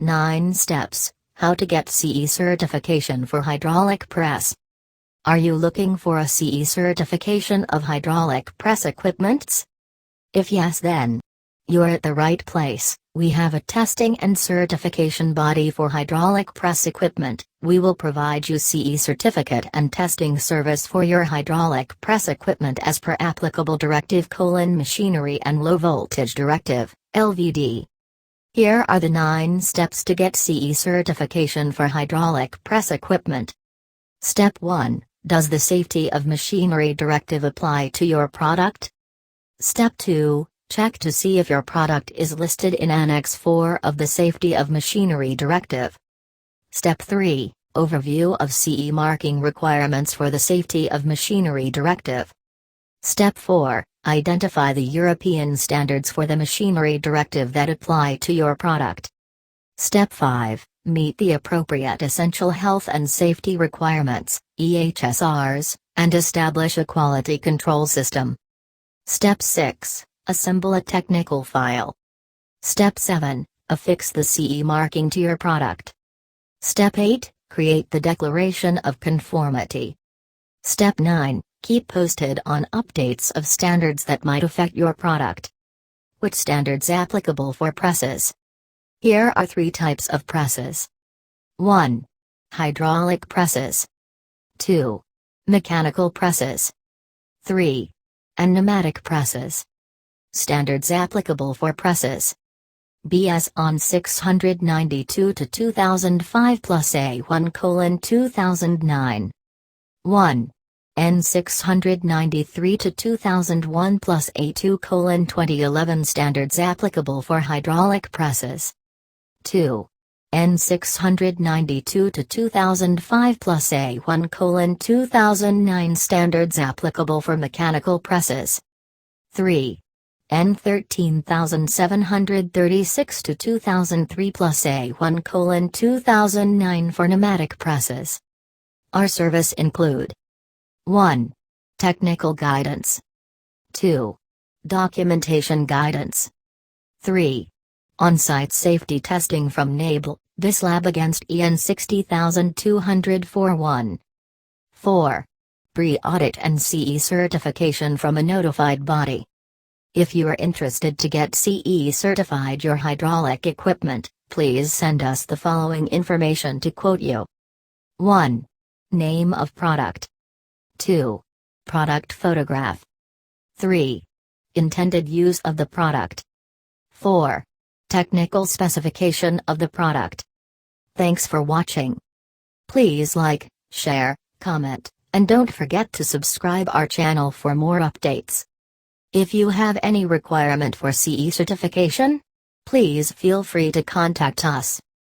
9 steps, how to get CE certification for hydraulic press. Are you looking for a CE certification of hydraulic press equipments? If yes, then you're at the right place. We have a testing and certification body for hydraulic press equipment. We will provide you CE certificate and testing service for your hydraulic press equipment as per applicable Directive: Machinery and Low Voltage Directive, LVD. Here are the 9 steps to get CE certification for hydraulic press equipment. Step 1. Does the Safety of Machinery Directive apply to your product? Step 2. Check to see if your product is listed in Annex IV of the Safety of Machinery Directive. Step 3. Overview of CE marking requirements for the Safety of Machinery Directive. Step 4. Identify the European standards for the Machinery Directive that apply to your product. Step 5. Meet the appropriate essential health and safety requirements, EHSRs, and establish a quality control system. Step 6. Assemble a technical file. Step 7. Affix the CE marking to your product. Step 8. Create the declaration of conformity. Step 9. Keep posted on updates of standards that might affect your product. Which standards applicable for presses? Here are 3 types of presses. 1. Hydraulic presses. 2. Mechanical presses. 3. And pneumatic presses. Standards applicable for presses. BS on 692 to 2005 plus A1 2009. 1. N 693 to 2001 plus A2 2011 standards applicable for hydraulic presses. 2. N 692 to 2005 plus A1 2009 standards applicable for mechanical presses. 3. N 13736 to 2003 plus A1 2009 for pneumatic presses. Our service include 1. Technical guidance. 2. Documentation guidance. 3. On-site safety testing from NABLE, this lab against EN 60241. 4. Pre-audit and CE certification from a notified body. If you are interested to get CE certified your hydraulic equipment, please send us the following information to quote you. 1. Name of product. 2. Product photograph. 3. Intended use of the product. 4. Technical specification of the product. Thanks for watching. Please like, share, comment, and don't forget to subscribe our channel for more updates. If you have any requirement for CE certification, please feel free to contact us.